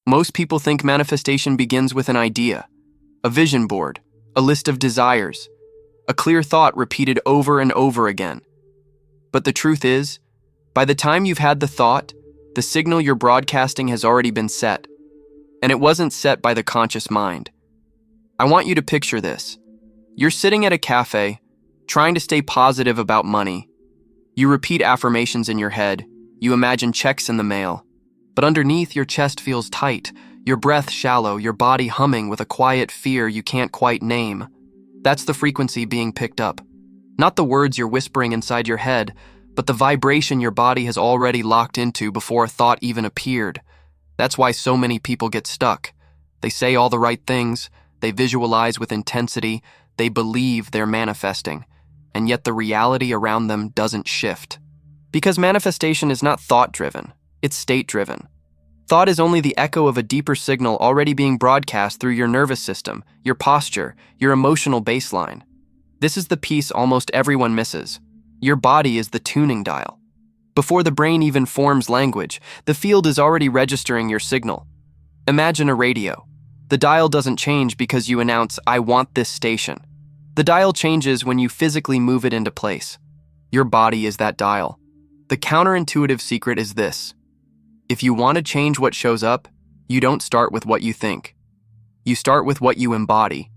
Most people think manifestation begins with an idea, a vision board, a list of desires, a clear thought repeated over and over again. But the truth is, by the time you've had the thought, the signal you're broadcasting has already been set. And it wasn't set by the conscious mind. I want you to picture this. You're sitting at a cafe, trying to stay positive about money. You repeat affirmations in your head. You imagine checks in the mail. But underneath, your chest feels tight, your breath shallow, your body humming with a quiet fear you can't quite name. That's the frequency being picked up. Not the words you're whispering inside your head, but the vibration your body has already locked into before a thought even appeared. That's why so many people get stuck. They say all the right things, they visualize with intensity, they believe they're manifesting, and yet the reality around them doesn't shift. Because manifestation is not thought-driven, it's state-driven. Thought is only the echo of a deeper signal already being broadcast through your nervous system, your posture, your emotional baseline. This is the piece almost everyone misses. Your body is the tuning dial. Before the brain even forms language, the field is already registering your signal. Imagine a radio. The dial doesn't change because you announce, "I want this station." The dial changes when you physically move it into place. Your body is that dial. The counterintuitive secret is this. If you want to change what shows up, you don't start with what you think. You start with what you embody.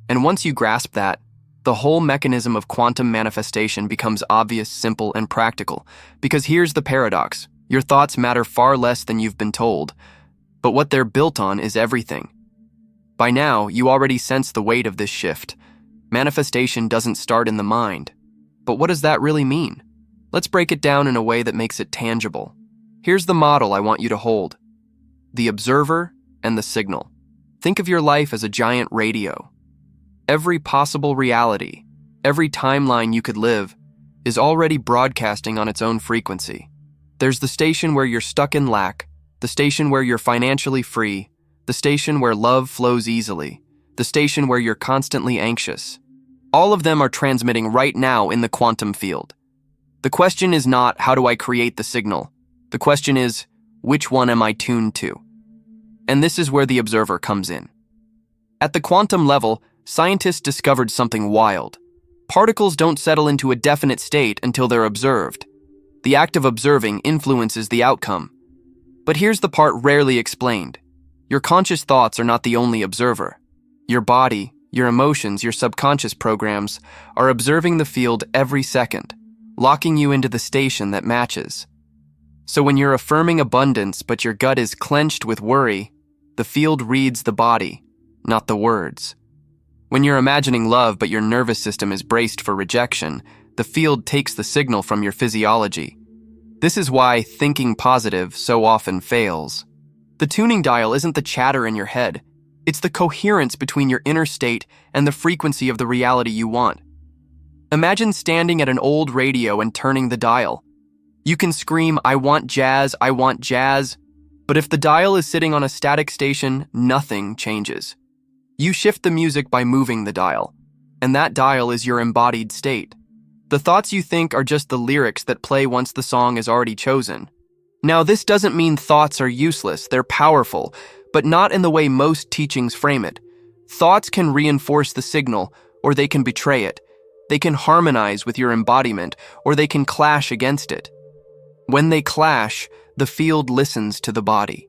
And once you grasp that, the whole mechanism of quantum manifestation becomes obvious, simple, and practical. Because here's the paradox. Your thoughts matter far less than you've been told, but what they're built on is everything. By now, you already sense the weight of this shift. Manifestation doesn't start in the mind. But what does that really mean? Let's break it down in a way that makes it tangible. Here's the model I want you to hold. The observer and the signal. Think of your life as a giant radio. Every possible reality, every timeline you could live, is already broadcasting on its own frequency. There's the station where you're stuck in lack, the station where you're financially free, the station where love flows easily, the station where you're constantly anxious. All of them are transmitting right now in the quantum field. The question is not, how do I create the signal? The question is, which one am I tuned to? And this is where the observer comes in. At the quantum level, scientists discovered something wild. Particles don't settle into a definite state until they're observed. The act of observing influences the outcome. But here's the part rarely explained. Your conscious thoughts are not the only observer. Your body, your emotions, your subconscious programs are observing the field every second, locking you into the station that matches. So when you're affirming abundance but your gut is clenched with worry, the field reads the body, not the words. When you're imagining love but your nervous system is braced for rejection, the field takes the signal from your physiology. This is why thinking positive so often fails. The tuning dial isn't the chatter in your head. It's the coherence between your inner state and the frequency of the reality you want. Imagine standing at an old radio and turning the dial. You can scream, "I want jazz, I want jazz," but if the dial is sitting on a static station, nothing changes. You shift the music by moving the dial, and that dial is your embodied state. The thoughts you think are just the lyrics that play once the song is already chosen. Now, this doesn't mean thoughts are useless, they're powerful, but not in the way most teachings frame it. Thoughts can reinforce the signal, or they can betray it. They can harmonize with your embodiment, or they can clash against it. When they clash, the field listens to the body.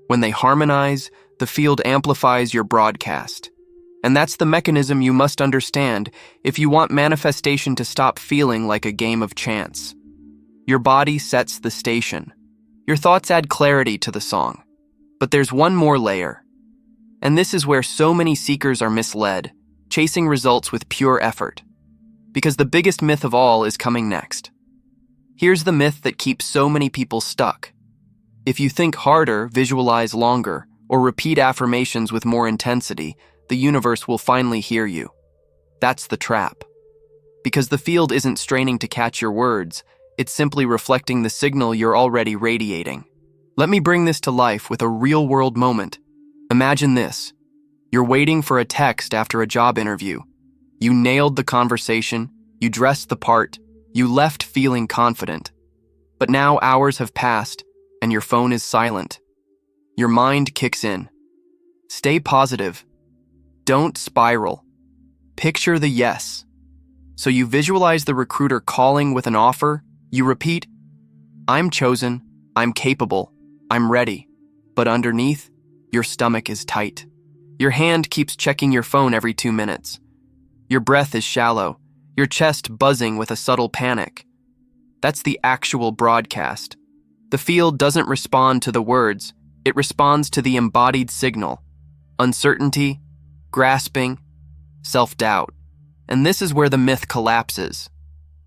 When they harmonize, the field amplifies your broadcast. And that's the mechanism you must understand if you want manifestation to stop feeling like a game of chance. Your body sets the station. Your thoughts add clarity to the song. But there's one more layer. And this is where so many seekers are misled, chasing results with pure effort. Because the biggest myth of all is coming next. Here's the myth that keeps so many people stuck. If you think harder, visualize longer, or repeat affirmations with more intensity, the universe will finally hear you. That's the trap. Because the field isn't straining to catch your words, it's simply reflecting the signal you're already radiating. Let me bring this to life with a real-world moment. Imagine this. You're waiting for a text after a job interview. You nailed the conversation, you dressed the part, you left feeling confident. But now hours have passed, and your phone is silent. your mind kicks in. Stay positive. Don't spiral. Picture the yes. So you visualize the recruiter calling with an offer. You repeat, I'm chosen, I'm capable, I'm ready. But underneath, your stomach is tight. Your hand keeps checking your phone every 2 minutes. Your breath is shallow, your chest buzzing with a subtle panic. That's the actual broadcast. The field doesn't respond to the words, it responds to the embodied signal. Uncertainty, grasping, self-doubt. And this is where the myth collapses.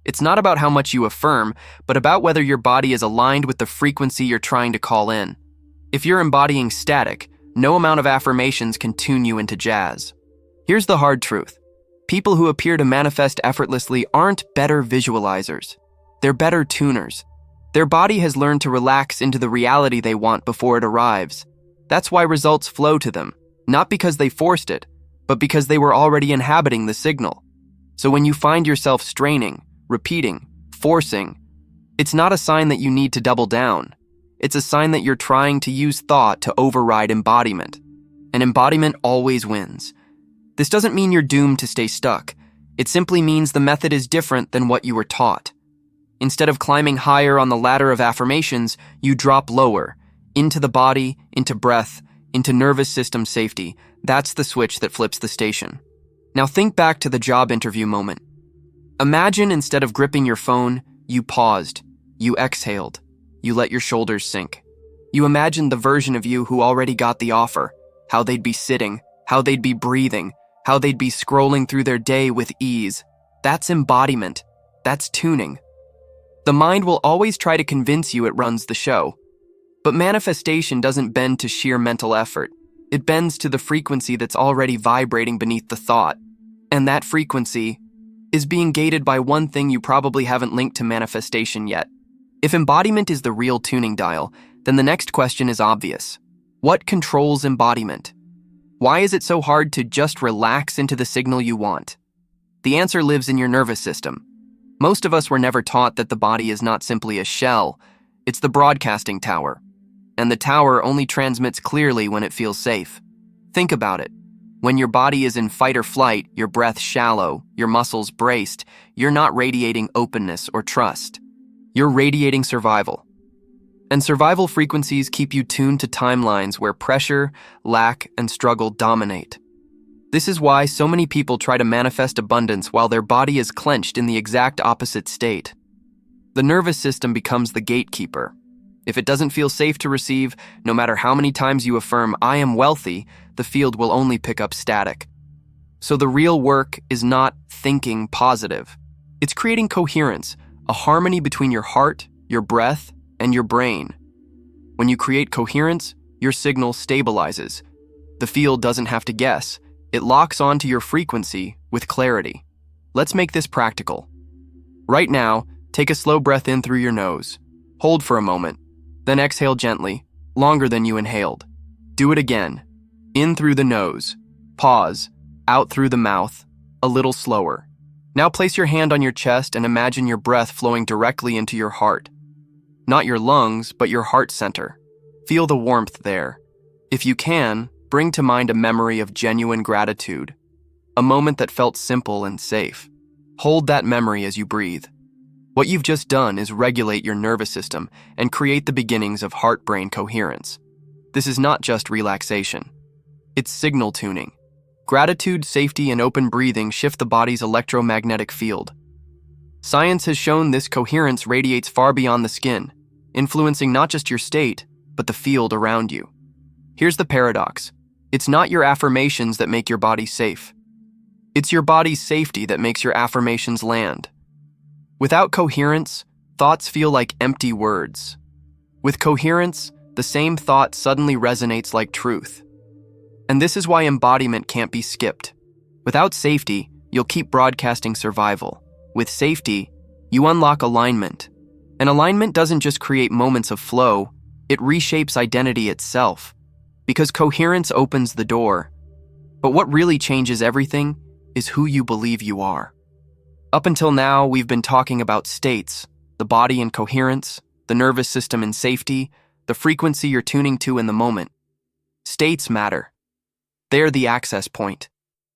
It's not about how much you affirm, but about whether your body is aligned with the frequency you're trying to call in. If you're embodying static, no amount of affirmations can tune you into jazz. Here's the hard truth. People who appear to manifest effortlessly aren't better visualizers. They're better tuners. Their body has learned to relax into the reality they want before it arrives. That's why results flow to them, not because they forced it, but because they were already inhabiting the signal. So when you find yourself straining, repeating, forcing, it's not a sign that you need to double down. It's a sign that you're trying to use thought to override embodiment. And embodiment always wins. This doesn't mean you're doomed to stay stuck. It simply means the method is different than what you were taught. Instead of climbing higher on the ladder of affirmations, you drop lower, into the body, into breath, into nervous system safety. That's the switch that flips the station. Now think back to the job interview moment. Imagine instead of gripping your phone, you paused, you exhaled, you let your shoulders sink. You imagined the version of you who already got the offer, how they'd be sitting, how they'd be breathing, how they'd be scrolling through their day with ease. That's embodiment. That's tuning. The mind will always try to convince you it runs the show. But manifestation doesn't bend to sheer mental effort. It bends to the frequency that's already vibrating beneath the thought. And that frequency is being gated by one thing you probably haven't linked to manifestation yet. If embodiment is the real tuning dial, then the next question is obvious. What controls embodiment? Why is it so hard to just relax into the signal you want? The answer lives in your nervous system. Most of us were never taught that the body is not simply a shell, it's the broadcasting tower. And the tower only transmits clearly when it feels safe. Think about it. When your body is in fight or flight, your breath shallow, your muscles braced, you're not radiating openness or trust. You're radiating survival. And survival frequencies keep you tuned to timelines where pressure, lack, and struggle dominate. This is why so many people try to manifest abundance while their body is clenched in the exact opposite state. The nervous system becomes the gatekeeper. If it doesn't feel safe to receive, no matter how many times you affirm, I am wealthy, the field will only pick up static. So the real work is not thinking positive. It's creating coherence, a harmony between your heart, your breath, and your brain. When you create coherence, your signal stabilizes. The field doesn't have to guess. It locks onto your frequency with clarity. Let's make this practical. Right now, take a slow breath in through your nose. Hold for a moment, then exhale gently, longer than you inhaled. Do it again. In through the nose. Pause. Out through the mouth. A little slower. Now place your hand on your chest and imagine your breath flowing directly into your heart. Not your lungs, but your heart center. Feel the warmth there. If you can, bring to mind a memory of genuine gratitude, a moment that felt simple and safe. Hold that memory as you breathe. What you've just done is regulate your nervous system and create the beginnings of heart-brain coherence. This is not just relaxation. It's signal tuning. Gratitude, safety, and open breathing shift the body's electromagnetic field. Science has shown this coherence radiates far beyond the skin, influencing not just your state, but the field around you. Here's the paradox. It's not your affirmations that make your body safe. It's your body's safety that makes your affirmations land. Without coherence, thoughts feel like empty words. With coherence, the same thought suddenly resonates like truth. And this is why embodiment can't be skipped. Without safety, you'll keep broadcasting survival. With safety, you unlock alignment. And alignment doesn't just create moments of flow, it reshapes identity itself. Because coherence opens the door. But what really changes everything is who you believe you are. Up until now, we've been talking about states, the body in coherence, the nervous system in safety, the frequency you're tuning to in the moment. States matter. They're the access point.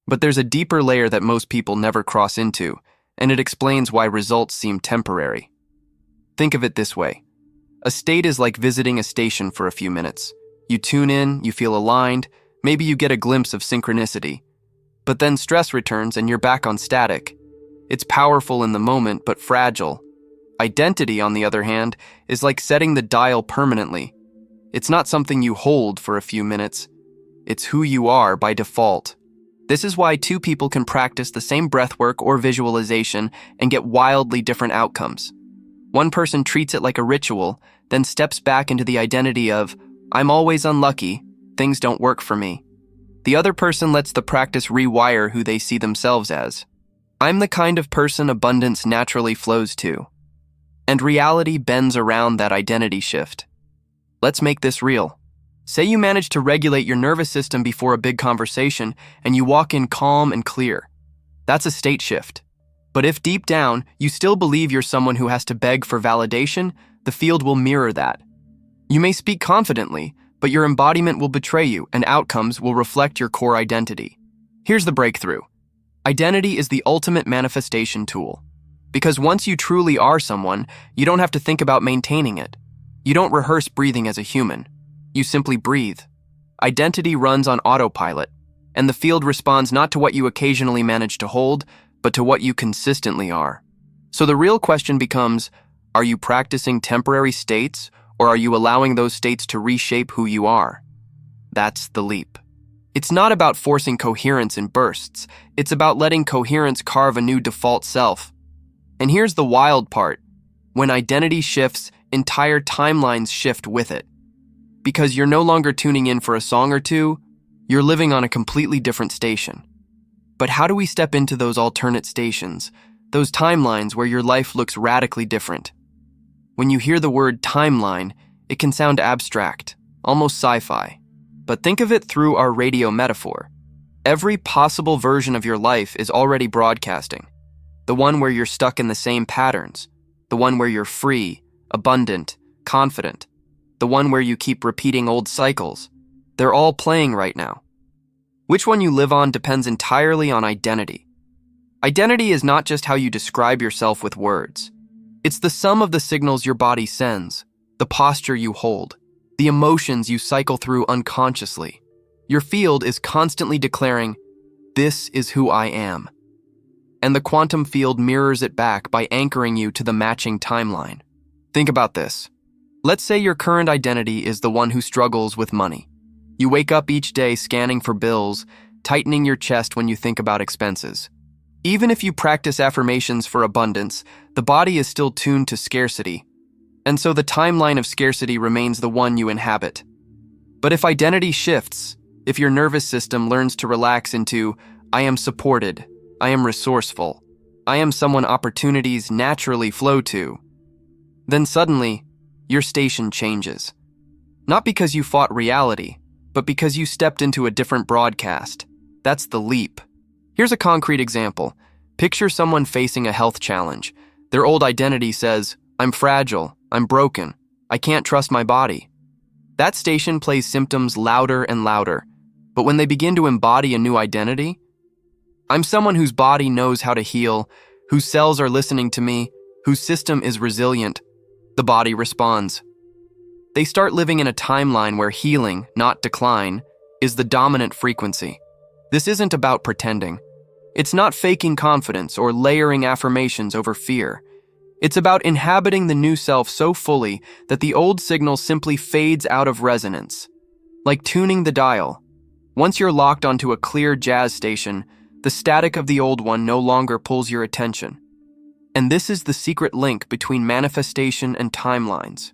But there's a deeper layer that most people never cross into, and it explains why results seem temporary. Think of it this way. A state is like visiting a station for a few minutes. You tune in, you feel aligned, maybe you get a glimpse of synchronicity. But then stress returns and you're back on static. It's powerful in the moment, but fragile. Identity, on the other hand, is like setting the dial permanently. It's not something you hold for a few minutes. It's who you are by default. This is why two people can practice the same breathwork or visualization and get wildly different outcomes. One person treats it like a ritual, then steps back into the identity of, I'm always unlucky, things don't work for me. The other person lets the practice rewire who they see themselves as. I'm the kind of person abundance naturally flows to. And reality bends around that identity shift. Let's make this real. Say you manage to regulate your nervous system before a big conversation and you walk in calm and clear. That's a state shift. But if deep down you still believe you're someone who has to beg for validation, the field will mirror that. You may speak confidently, but your embodiment will betray you and outcomes will reflect your core identity. Here's the breakthrough. Identity is the ultimate manifestation tool. Because once you truly are someone, you don't have to think about maintaining it. You don't rehearse breathing as a human. You simply breathe. Identity runs on autopilot, and the field responds not to what you occasionally manage to hold, but to what you consistently are. So the real question becomes, are you practicing temporary states, or are you allowing those states to reshape who you are? That's the leap. It's not about forcing coherence in bursts. It's about letting coherence carve a new default self. And here's the wild part. When identity shifts, entire timelines shift with it. Because you're no longer tuning in for a song or two, you're living on a completely different station. But how do we step into those alternate stations, those timelines where your life looks radically different? When you hear the word timeline, it can sound abstract, almost sci-fi. But think of it through our radio metaphor. Every possible version of your life is already broadcasting. The one where you're stuck in the same patterns. The one where you're free, abundant, confident. The one where you keep repeating old cycles. They're all playing right now. Which one you live on depends entirely on identity. Identity is not just how you describe yourself with words. It's the sum of the signals your body sends, the posture you hold, the emotions you cycle through unconsciously. Your field is constantly declaring, this is who I am. And the quantum field mirrors it back by anchoring you to the matching timeline. Think about this. Let's say your current identity is the one who struggles with money. You wake up each day scanning for bills, tightening your chest when you think about expenses. Even if you practice affirmations for abundance, the body is still tuned to scarcity. And so the timeline of scarcity remains the one you inhabit. But if identity shifts, if your nervous system learns to relax into, I am supported, I am resourceful, I am someone opportunities naturally flow to, then suddenly, your station changes. Not because you fought reality, but because you stepped into a different broadcast. That's the leap. Here's a concrete example. Picture someone facing a health challenge. Their old identity says, I'm fragile, I'm broken, I can't trust my body. That station plays symptoms louder and louder. But when they begin to embody a new identity, I'm someone whose body knows how to heal, whose cells are listening to me, whose system is resilient, the body responds. They start living in a timeline where healing, not decline, is the dominant frequency. This isn't about pretending. It's not faking confidence or layering affirmations over fear. It's about inhabiting the new self so fully that the old signal simply fades out of resonance. Like tuning the dial. Once you're locked onto a clear jazz station, the static of the old one no longer pulls your attention. And this is the secret link between manifestation and timelines.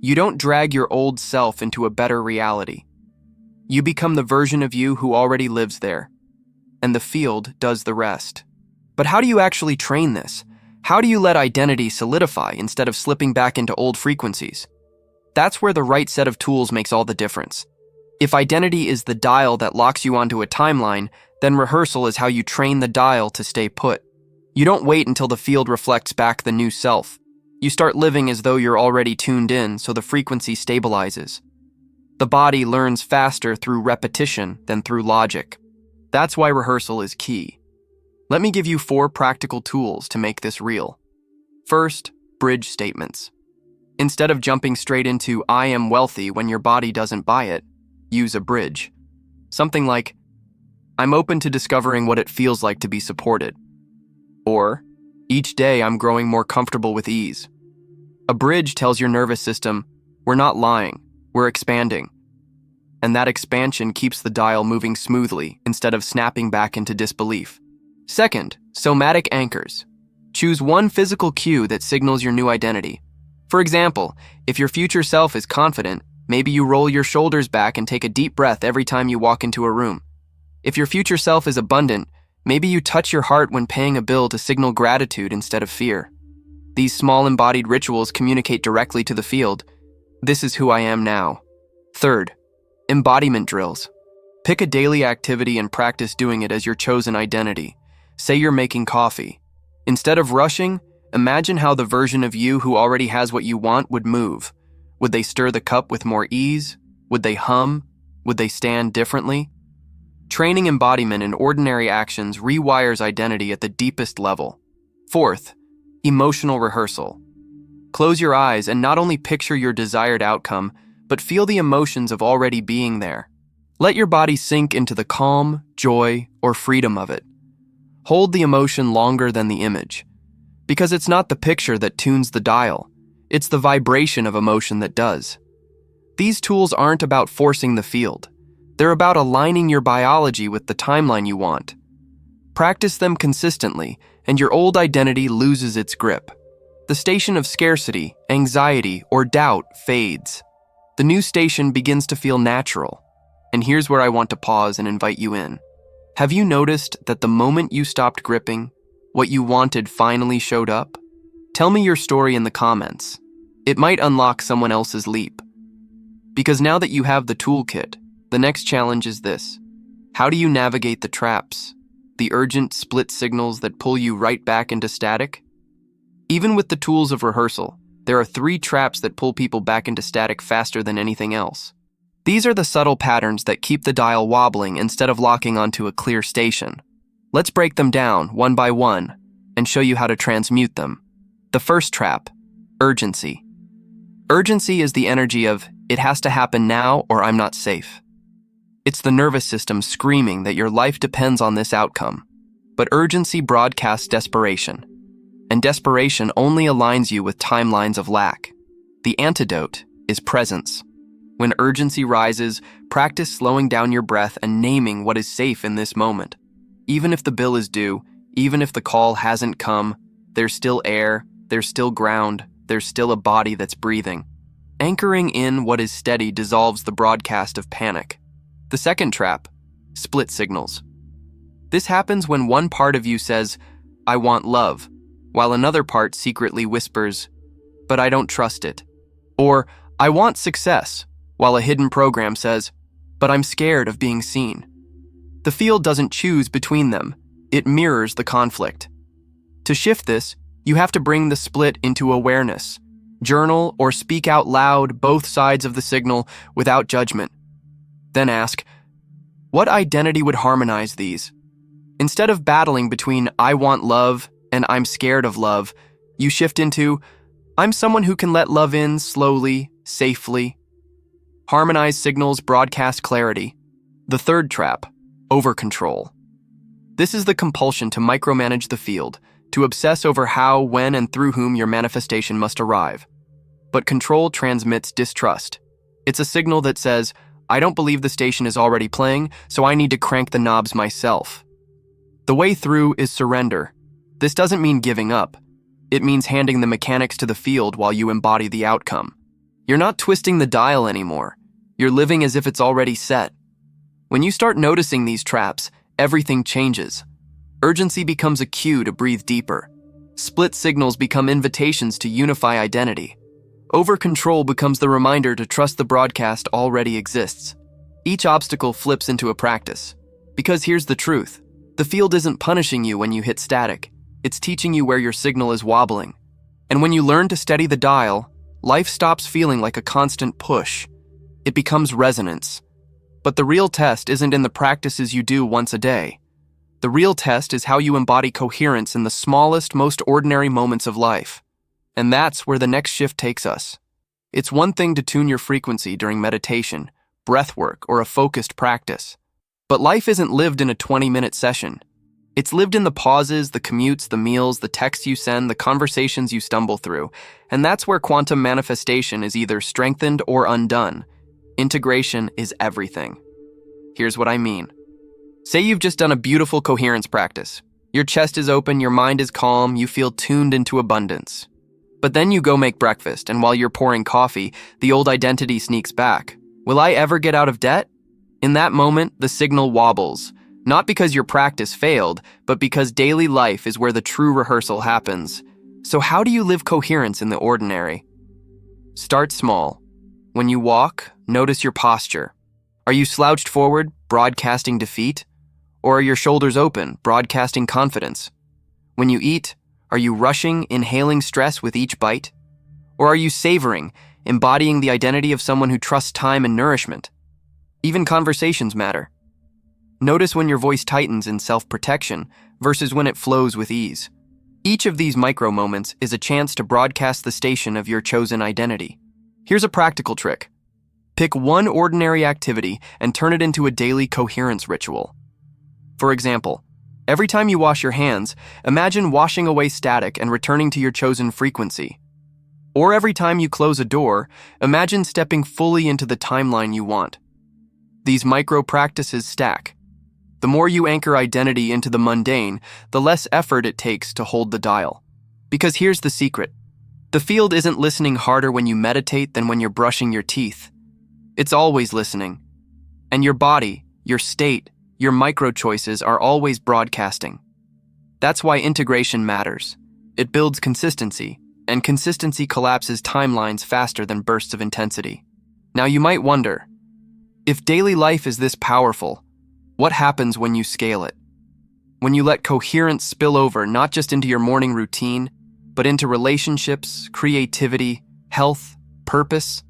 You don't drag your old self into a better reality. You become the version of you who already lives there. And the field does the rest. But how do you actually train this? How do you let identity solidify instead of slipping back into old frequencies? That's where the right set of tools makes all the difference. If identity is the dial that locks you onto a timeline, then rehearsal is how you train the dial to stay put. You don't wait until the field reflects back the new self. You start living as though you're already tuned in, so the frequency stabilizes. The body learns faster through repetition than through logic. That's why rehearsal is key. Let me give you 4 practical tools to make this real. First, bridge statements. Instead of jumping straight into "I am wealthy" when your body doesn't buy it, use a bridge. Something like, "I'm open to discovering what it feels like to be supported." Or, "Each day I'm growing more comfortable with ease." A bridge tells your nervous system, "We're not lying, we're expanding." And that expansion keeps the dial moving smoothly instead of snapping back into disbelief. Second, somatic anchors. Choose one physical cue that signals your new identity. For example, if your future self is confident, maybe you roll your shoulders back and take a deep breath every time you walk into a room. If your future self is abundant, maybe you touch your heart when paying a bill to signal gratitude instead of fear. These small embodied rituals communicate directly to the field. This is who I am now. Third, embodiment drills. Pick a daily activity and practice doing it as your chosen identity. Say you're making coffee. Instead of rushing, imagine how the version of you who already has what you want would move. Would they stir the cup with more ease? Would they hum? Would they stand differently? Training embodiment in ordinary actions rewires identity at the deepest level. Fourth, emotional rehearsal. Close your eyes and not only picture your desired outcome, but feel the emotions of already being there. Let your body sink into the calm, joy, or freedom of it. Hold the emotion longer than the image, because it's not the picture that tunes the dial, it's the vibration of emotion that does. These tools aren't about forcing the field. They're about aligning your biology with the timeline you want. Practice them consistently, and your old identity loses its grip. The station of scarcity, anxiety, or doubt fades. The new station begins to feel natural. And here's where I want to pause and invite you in. Have you noticed that the moment you stopped gripping, what you wanted finally showed up? Tell me your story in the comments. It might unlock someone else's leap. Because now that you have the toolkit, the next challenge is this. How do you navigate the traps? The urgent split signals that pull you right back into static? Even with the tools of rehearsal, there are 3 traps that pull people back into static faster than anything else. These are the subtle patterns that keep the dial wobbling instead of locking onto a clear station. Let's break them down one by one and show you how to transmute them. The first trap, urgency. Urgency is the energy of, it has to happen now or I'm not safe. It's the nervous system screaming that your life depends on this outcome. But urgency broadcasts desperation. And desperation only aligns you with timelines of lack. The antidote is presence. When urgency rises, practice slowing down your breath and naming what is safe in this moment. Even if the bill is due, even if the call hasn't come, there's still air, there's still ground, there's still a body that's breathing. Anchoring in what is steady dissolves the broadcast of panic. The second trap, split signals. This happens when one part of you says, "I want love," while another part secretly whispers, "But I don't trust it." Or, "I want success," while a hidden program says, "But I'm scared of being seen." The field doesn't choose between them, it mirrors the conflict. To shift this, you have to bring the split into awareness. Journal or speak out loud both sides of the signal without judgment. Then ask, what identity would harmonize these? Instead of battling between "I want love" and "I'm scared of love," you shift into, "I'm someone who can let love in slowly, safely." Harmonized signals broadcast clarity. The third trap, over-control. This is the compulsion to micromanage the field, to obsess over how, when, and through whom your manifestation must arrive. But control transmits distrust. It's a signal that says, "I don't believe the station is already playing, so I need to crank the knobs myself." The way through is surrender. This doesn't mean giving up. It means handing the mechanics to the field while you embody the outcome. You're not twisting the dial anymore. You're living as if it's already set. When you start noticing these traps, everything changes. Urgency becomes a cue to breathe deeper. Split signals become invitations to unify identity. Over-control becomes the reminder to trust the broadcast already exists. Each obstacle flips into a practice. Because here's the truth. The field isn't punishing you when you hit static. It's teaching you where your signal is wobbling. And when you learn to steady the dial, life stops feeling like a constant push. It becomes resonance. But the real test isn't in the practices you do once a day. The real test is how you embody coherence in the smallest, most ordinary moments of life. And that's where the next shift takes us. It's one thing to tune your frequency during meditation, breathwork, or a focused practice. But life isn't lived in a 20-minute session. It's lived in the pauses, the commutes, the meals, the texts you send, the conversations you stumble through. And that's where quantum manifestation is either strengthened or undone. Integration is everything. Here's what I mean. Say you've just done a beautiful coherence practice. Your chest is open, your mind is calm, you feel tuned into abundance. But then you go make breakfast, and while you're pouring coffee, the old identity sneaks back. Will I ever get out of debt? In that moment, the signal wobbles. Not because your practice failed, but because daily life is where the true rehearsal happens. So how do you live coherence in the ordinary? Start small. When you walk, notice your posture. Are you slouched forward, broadcasting defeat? Or are your shoulders open, broadcasting confidence? When you eat, are you rushing, inhaling stress with each bite? Or are you savoring, embodying the identity of someone who trusts time and nourishment? Even conversations matter. Notice when your voice tightens in self-protection versus when it flows with ease. Each of these micro moments is a chance to broadcast the station of your chosen identity. Here's a practical trick. Pick one ordinary activity and turn it into a daily coherence ritual. For example, every time you wash your hands, imagine washing away static and returning to your chosen frequency. Or every time you close a door, imagine stepping fully into the timeline you want. These micro practices stack. The more you anchor identity into the mundane, the less effort it takes to hold the dial. Because here's the secret. The field isn't listening harder when you meditate than when you're brushing your teeth. It's always listening. And your body, your state, your micro choices are always broadcasting. That's why integration matters. It builds consistency, and consistency collapses timelines faster than bursts of intensity. Now you might wonder, if daily life is this powerful, what happens when you scale it? When you let coherence spill over not just into your morning routine, but into relationships, creativity, health, purpose?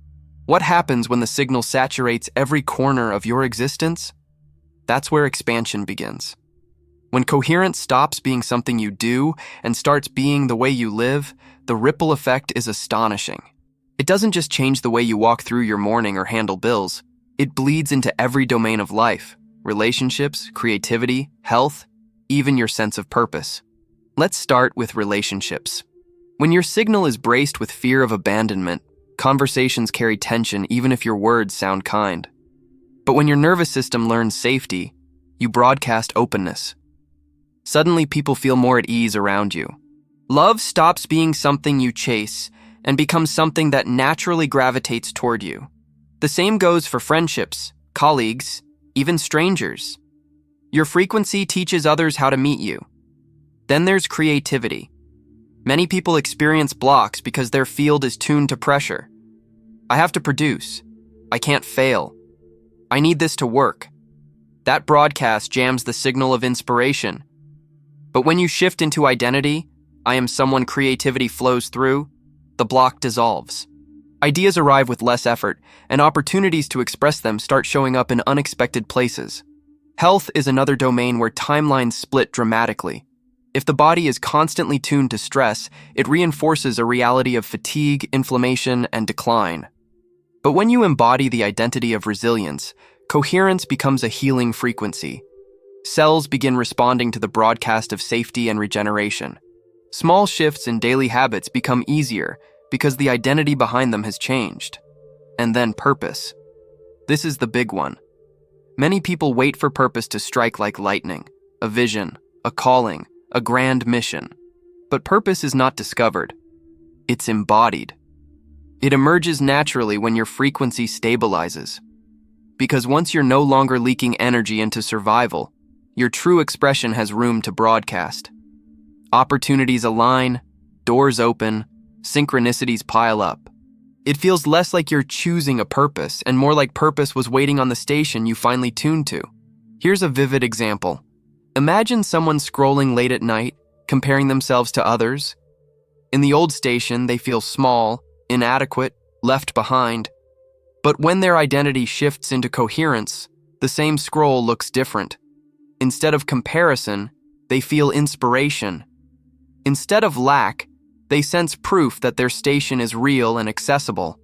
What happens when the signal saturates every corner of your existence? That's where expansion begins. When coherence stops being something you do and starts being the way you live, the ripple effect is astonishing. It doesn't just change the way you walk through your morning or handle bills. It bleeds into every domain of life. Relationships, creativity, health, even your sense of purpose. Let's start with relationships. When your signal is braced with fear of abandonment, conversations carry tension even if your words sound kind. But when your nervous system learns safety, you broadcast openness. Suddenly people feel more at ease around you. Love stops being something you chase and becomes something that naturally gravitates toward you. The same goes for friendships, colleagues, even strangers. Your frequency teaches others how to meet you. Then there's creativity. Many people experience blocks because their field is tuned to pressure. I have to produce. I can't fail. I need this to work. That broadcast jams the signal of inspiration. But when you shift into identity, I am someone creativity flows through, the block dissolves. Ideas arrive with less effort, and opportunities to express them start showing up in unexpected places. Health is another domain where timelines split dramatically. If the body is constantly tuned to stress, it reinforces a reality of fatigue, inflammation, and decline. But when you embody the identity of resilience, coherence becomes a healing frequency. Cells begin responding to the broadcast of safety and regeneration. Small shifts in daily habits become easier because the identity behind them has changed. And then purpose. This is the big one. Many people wait for purpose to strike like lightning, a vision, a calling, a grand mission. But purpose is not discovered. It's embodied. It emerges naturally when your frequency stabilizes. Because once you're no longer leaking energy into survival, your true expression has room to broadcast. Opportunities align, doors open, synchronicities pile up. It feels less like you're choosing a purpose and more like purpose was waiting on the station you finally tuned to. Here's a vivid example. Imagine someone scrolling late at night, comparing themselves to others. In the old station, they feel small, inadequate, left behind. But when their identity shifts into coherence, the same scroll looks different. Instead of comparison, they feel inspiration. Instead of lack, they sense proof that their station is real and accessible.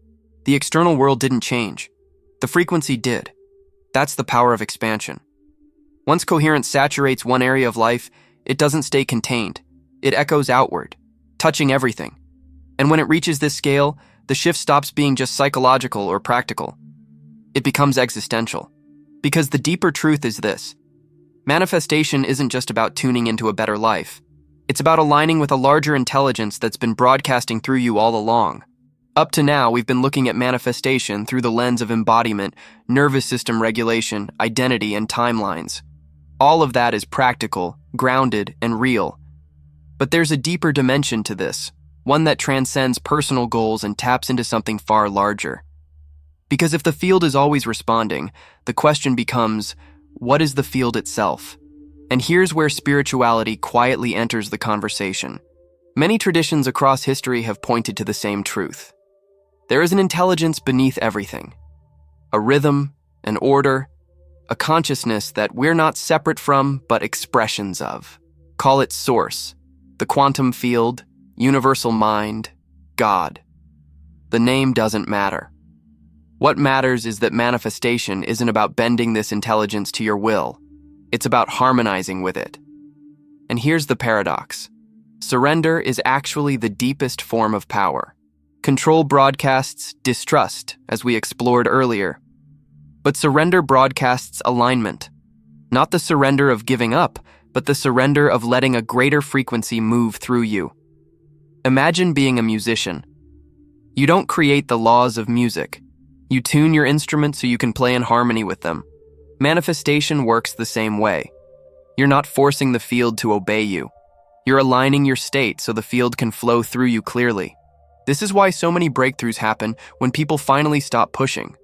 The external world didn't change. The frequency did. That's the power of expansion. Once coherence saturates one area of life, it doesn't stay contained. It echoes outward, touching everything. And when it reaches this scale, the shift stops being just psychological or practical. It becomes existential. Because the deeper truth is this: manifestation isn't just about tuning into a better life. It's about aligning with a larger intelligence that's been broadcasting through you all along. Up to now, we've been looking at manifestation through the lens of embodiment, nervous system regulation, identity, and timelines. All of that is practical, grounded, and real. But there's a deeper dimension to this, one that transcends personal goals and taps into something far larger. Because if the field is always responding, the question becomes, what is the field itself? And here's where spirituality quietly enters the conversation. Many traditions across history have pointed to the same truth. There is an intelligence beneath everything. A rhythm, an order, a consciousness that we're not separate from, but expressions of. Call it source, the quantum field, universal mind, God. The name doesn't matter. What matters is that manifestation isn't about bending this intelligence to your will. It's about harmonizing with it. And here's the paradox. Surrender is actually the deepest form of power. Control broadcasts distrust, as we explored earlier. But surrender broadcasts alignment. Not the surrender of giving up, but the surrender of letting a greater frequency move through you. Imagine being a musician. You don't create the laws of music. You tune your instrument so you can play in harmony with them. Manifestation works the same way. You're not forcing the field to obey you. You're aligning your state so the field can flow through you clearly. This is why so many breakthroughs happen when people finally stop pushing.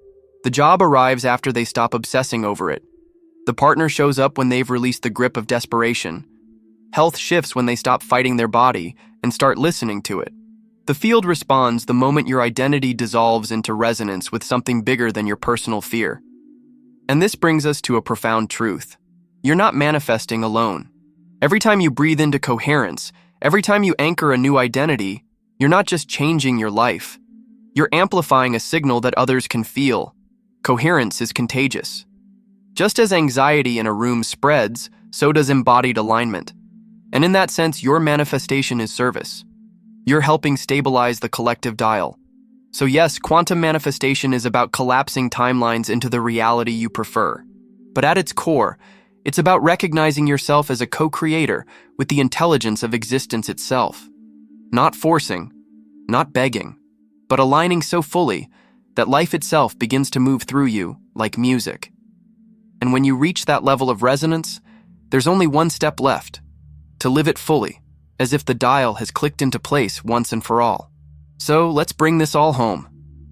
The job arrives after they stop obsessing over it. The partner shows up when they've released the grip of desperation. Health shifts when they stop fighting their body and start listening to it. The field responds the moment your identity dissolves into resonance with something bigger than your personal fear. And this brings us to a profound truth. You're not manifesting alone. Every time you breathe into coherence, every time you anchor a new identity, you're not just changing your life. You're amplifying a signal that others can feel. Coherence is contagious. Just as anxiety in a room spreads, so does embodied alignment. And in that sense, your manifestation is service. You're helping stabilize the collective dial. So yes, quantum manifestation is about collapsing timelines into the reality you prefer. But at its core, it's about recognizing yourself as a co-creator with the intelligence of existence itself. Not forcing, not begging, but aligning so fully that life itself begins to move through you like music. And when you reach that level of resonance, there's only one step left: to live it fully, as if the dial has clicked into place once and for all. So let's bring this all home.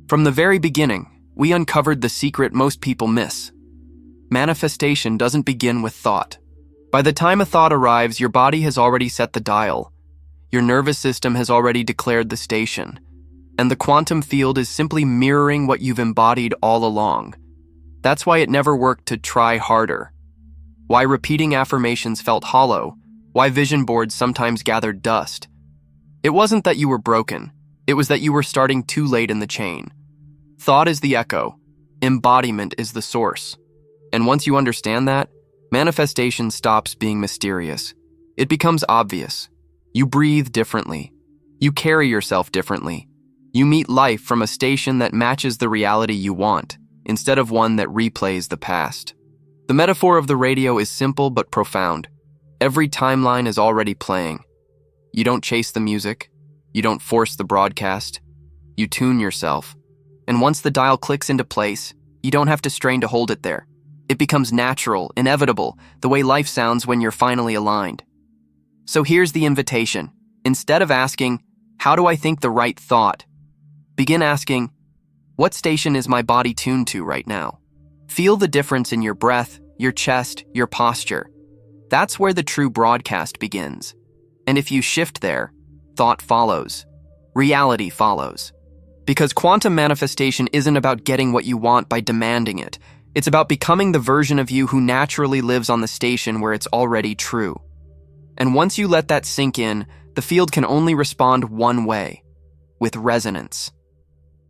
From the very beginning, we uncovered the secret most people miss. Manifestation doesn't begin with thought. By the time a thought arrives, your body has already set the dial. Your nervous system has already declared the station. And the quantum field is simply mirroring what you've embodied all along. That's why it never worked to try harder. Why repeating affirmations felt hollow. Why vision boards sometimes gathered dust. It wasn't that you were broken. It was that you were starting too late in the chain. Thought is the echo. Embodiment is the source. And once you understand that, manifestation stops being mysterious. It becomes obvious. You breathe differently. You carry yourself differently. You meet life from a station that matches the reality you want, instead of one that replays the past. The metaphor of the radio is simple but profound. Every timeline is already playing. You don't chase the music. You don't force the broadcast. You tune yourself. And once the dial clicks into place, you don't have to strain to hold it there. It becomes natural, inevitable, the way life sounds when you're finally aligned. So here's the invitation. Instead of asking, how do I think the right thought? Begin asking, what station is my body tuned to right now? Feel the difference in your breath, your chest, your posture. That's where the true broadcast begins. And if you shift there, thought follows. Reality follows. Because quantum manifestation isn't about getting what you want by demanding it. It's about becoming the version of you who naturally lives on the station where it's already true. And once you let that sink in, the field can only respond one way, with resonance.